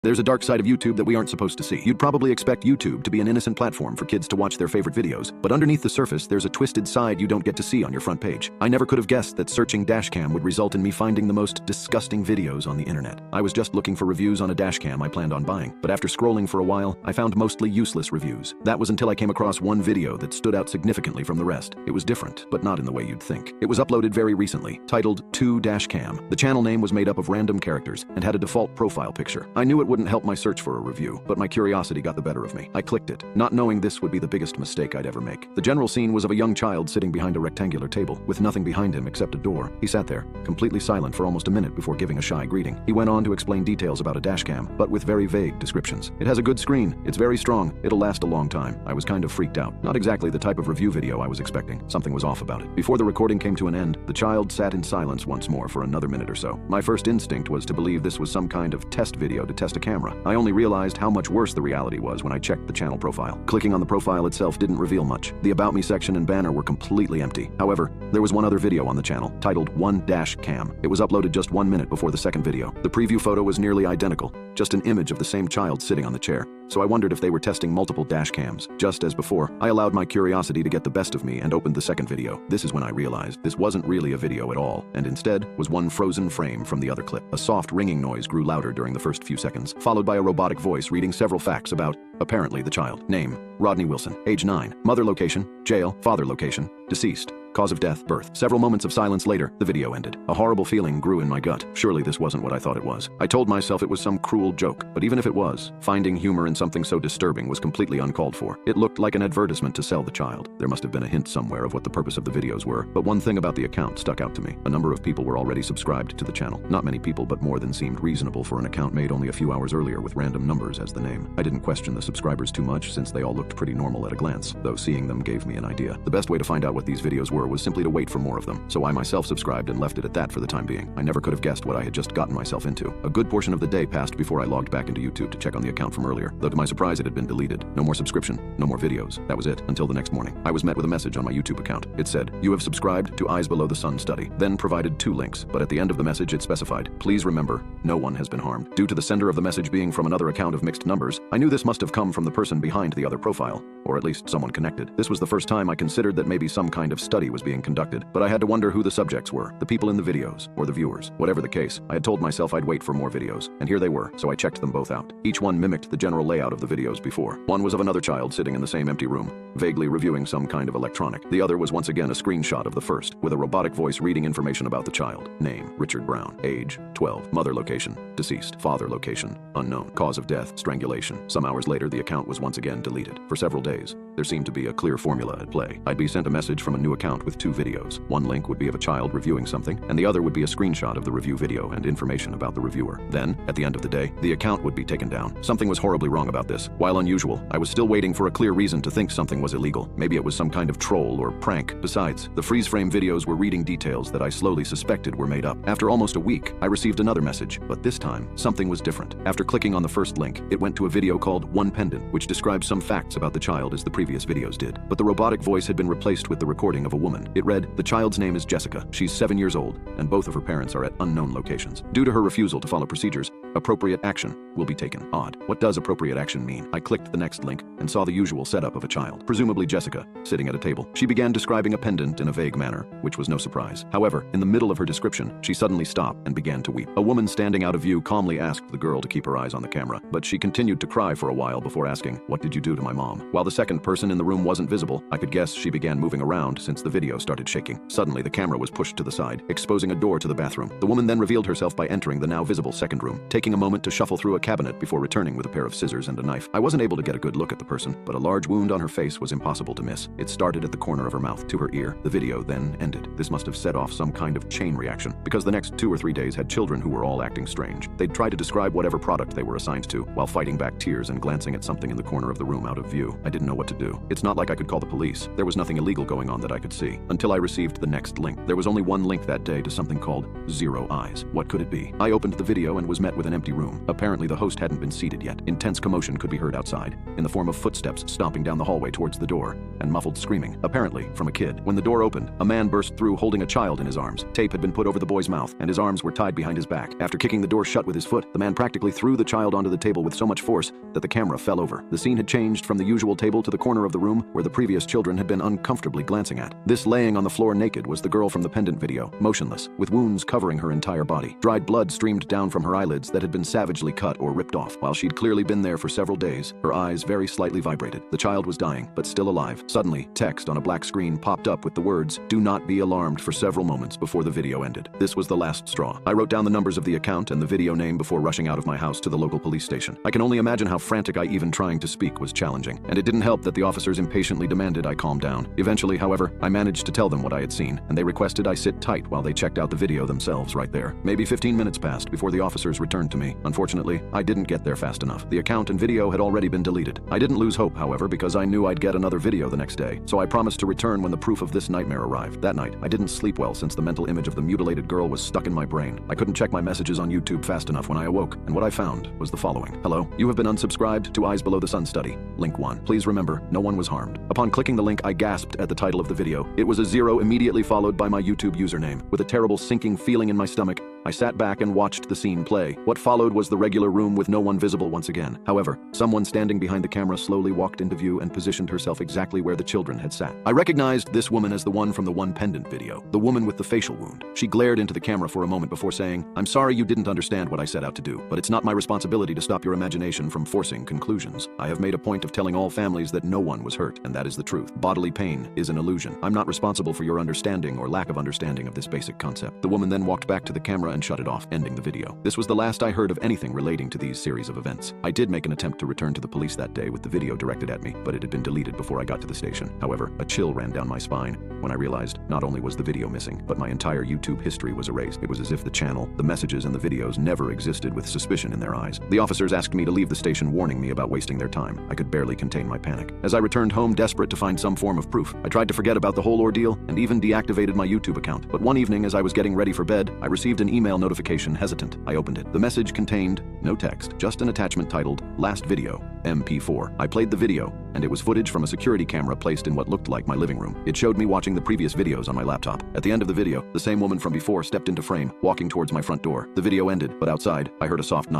There's a dark side of YouTube that we aren't supposed to see. You'd probably expect YouTube to be an innocent platform for kids to watch their favorite videos, but underneath the surface, there's a twisted side you don't get to see on your front page. I never could have guessed that searching dashcam would result in me finding the most disgusting videos on the internet. I was just looking for reviews on a dashcam I planned on buying, but after scrolling for a while, I found mostly useless reviews. That was until I came across one video that stood out significantly from the rest. It was different, but not in the way you'd think. It was uploaded very recently, titled 2dashcam. The channel name was made up of random characters and had a default profile picture. I knew it wouldn't help my search for a review, but my curiosity got the better of me. I clicked it, not knowing this would be the biggest mistake I'd ever make. The general scene was of a young child sitting behind a rectangular table, with nothing behind him except a door. He sat there, completely silent for almost a minute before giving a shy greeting. He went on to explain details about a dashcam, but with very vague descriptions. It has a good screen, it's very strong, it'll last a long time. I was kind of freaked out. Not exactly the type of review video I was expecting. Something was off about it. Before the recording came to an end, the child sat in silence once more for another minute or so. My first instinct was to believe this was some kind of test video to test a camera. I only realized how much worse the reality was when I checked the channel profile. Clicking on the profile itself didn't reveal much. The About Me section and banner were completely empty. However, there was one other video on the channel, titled 1dashcam. It was uploaded just 1 minute before the second video. The preview photo was nearly identical, just an image of the same child sitting on the chair. So I wondered if they were testing multiple dash cams. Just as before, I allowed my curiosity to get the best of me and opened the second video. This is when I realized this wasn't really a video at all, and instead was one frozen frame from the other clip. A soft ringing noise grew louder during the first few seconds, followed by a robotic voice reading several facts about, apparently, the child. Name, Rodney Wilson. Age 9. Mother location, jail. Father location, deceased. Cause of death, birth. Several moments of silence later, the video ended. A horrible feeling grew in my gut. Surely this wasn't what I thought it was. I told myself it was some cruel joke, but even if it was, finding humor in something so disturbing was completely uncalled for. It looked like an advertisement to sell the child. There must have been a hint somewhere of what the purpose of the videos were, but one thing about the account stuck out to me. A number of people were already subscribed to the channel. Not many people, but more than seemed reasonable for an account made only a few hours earlier with random numbers as the name. I didn't question the subscribers too much since they all looked pretty normal at a glance, though seeing them gave me an idea. The best way to find out what these videos were was simply to wait for more of them, so I myself subscribed and left it at that for the time being. I never could have guessed what I had just gotten myself into. A good portion of the day passed before I logged back into YouTube to check on the account from earlier, though to my surprise it had been deleted. No more subscription, no more videos. That was it, until the next morning. I was met with a message on my YouTube account. It said, "You have subscribed to Eyes Below the Sun study," then provided 2 links, but at the end of the message it specified, "Please remember, no one has been harmed." Due to the sender of the message being from another account of mixed numbers, I knew this must have come from the person behind the other profile, or at least someone connected. This was the first time I considered that maybe some kind of study was being conducted, but I had to wonder who the subjects were, the people in the videos, or the viewers. Whatever the case, I had told myself I'd wait for more videos, and here they were, so I checked them both out. Each one mimicked the general layout of the videos before. One was of another child sitting in the same empty room, vaguely reviewing some kind of electronic. The other was once again a screenshot of the first, with a robotic voice reading information about the child. Name, Richard Brown. Age, 12. Mother location, deceased. Father location, unknown. Cause of death, strangulation. Some hours later, the account was once again deleted. For several days, there seemed to be a clear formula at play. I'd be sent a message from a new account with 2 videos. One link would be of a child reviewing something, and the other would be a screenshot of the review video and information about the reviewer. Then, at the end of the day, the account would be taken down. Something was horribly wrong about this. While unusual, I was still waiting for a clear reason to think something was illegal. Maybe it was some kind of troll or prank. Besides, the freeze frame videos were reading details that I slowly suspected were made up. After almost a week, I received another message, but this time, something was different. After clicking on the first link, it went to a video called One Pendant, which describes some facts about the child as the previous videos did. But the robotic voice had been replaced with the recording of a woman. It read, "The child's name is Jessica. She's 7 years old, and both of her parents are at unknown locations. Due to her refusal to follow procedures, appropriate action will be taken." Odd. What does appropriate action mean? I clicked the next link and saw the usual setup of a child, presumably Jessica, sitting at a table. She began describing a pendant in a vague manner, which was no surprise. However, in the middle of her description, she suddenly stopped and began to weep. A woman standing out of view calmly asked the girl to keep her eyes on the camera, but she continued to cry for a while before asking, "What did you do to my mom?" While the second person in the room wasn't visible, I could guess she began moving around since the video started shaking. Suddenly, the camera was pushed to the side, exposing a door to the bathroom. The woman then revealed herself by entering the now visible second room, taking a moment to shuffle through a cabinet before returning with a pair of scissors and a knife. I wasn't able to get a good look at the person, but a large wound on her face was impossible to miss. It started at the corner of her mouth to her ear. The video then ended. This must have set off some kind of chain reaction, because the next 2 or 3 days had children who were all acting strange. They'd try to describe whatever product they were assigned to, while fighting back tears and glancing at something in the corner of the room out of view. I didn't know what to do. It's not like I could call the police. There was nothing illegal going on that I could see. see, until I received the next link. There was only one link that day to something called Zero Eyes. What could it be? I opened the video and was met with an empty room. Apparently the host hadn't been seated yet. Intense commotion could be heard outside, in the form of footsteps stomping down the hallway towards the door, and muffled screaming, apparently from a kid. When the door opened, a man burst through holding a child in his arms. Tape had been put over the boy's mouth, and his arms were tied behind his back. After kicking the door shut with his foot, the man practically threw the child onto the table with so much force that the camera fell over. The scene had changed from the usual table to the corner of the room where the previous children had been uncomfortably glancing at. This laying on the floor naked was the girl from the pendant video, motionless, with wounds covering her entire body. Dried blood streamed down from her eyelids that had been savagely cut or ripped off. While she'd clearly been there for several days, her eyes very slightly vibrated. The child was dying, but still alive. Suddenly, text on a black screen popped up with the words, "Do not be alarmed," for several moments before the video ended. This was the last straw. I wrote down the numbers of the account and the video name before rushing out of my house to the local police station. I can only imagine how frantic even trying to speak was challenging, and it didn't help that the officers impatiently demanded I calm down. Eventually, however, I managed to tell them what I had seen, and they requested I sit tight while they checked out the video themselves right there. Maybe 15 minutes passed before the officers returned to me. Unfortunately, I didn't get there fast enough. The account and video had already been deleted. I didn't lose hope, however, because I knew I'd get another video the next day, so I promised to return when the proof of this nightmare arrived. That night, I didn't sleep well since the mental image of the mutilated girl was stuck in my brain. I couldn't check my messages on YouTube fast enough when I awoke, and what I found was the following. Hello, you have been unsubscribed to Eyes Below the Sun study. Link 1. Please remember, no one was harmed. Upon clicking the link, I gasped at the title of the video. It was a 0 immediately followed by my YouTube username. With a terrible sinking feeling in my stomach, I sat back and watched the scene play. What followed was the regular room with no one visible once again. However, someone standing behind the camera slowly walked into view and positioned herself exactly where the children had sat. I recognized this woman as the one from the one pendant video, the woman with the facial wound. She glared into the camera for a moment before saying, "I'm sorry you didn't understand what I set out to do, but it's not my responsibility to stop your imagination from forcing conclusions. I have made a point of telling all families that no one was hurt, and that is the truth. Bodily pain is an illusion. I'm not responsible for your understanding or lack of understanding of this basic concept." The woman then walked back to the camera and shut it off, ending the video. This was the last I heard of anything relating to these series of events. I did make an attempt to return to the police that day with the video directed at me, but it had been deleted before I got to the station. However, a chill ran down my spine when I realized not only was the video missing, but my entire YouTube history was erased. It was as if the channel, the messages, and the videos never existed with suspicion in their eyes. The officers asked me to leave the station, warning me about wasting their time. I could barely contain my panic. As I returned home desperate to find some form of proof, I tried to forget about the whole ordeal and even deactivated my YouTube account. But one evening as I was getting ready for bed, I received an email notification. Hesitant, I opened it. The message contained no text, just an attachment titled Last Video, MP4. I played the video, and it was footage from a security camera placed in what looked like my living room. It showed me watching the previous videos on my laptop. At the end of the video, the same woman from before stepped into frame, walking towards my front door. The video ended, but outside, I heard a soft knock.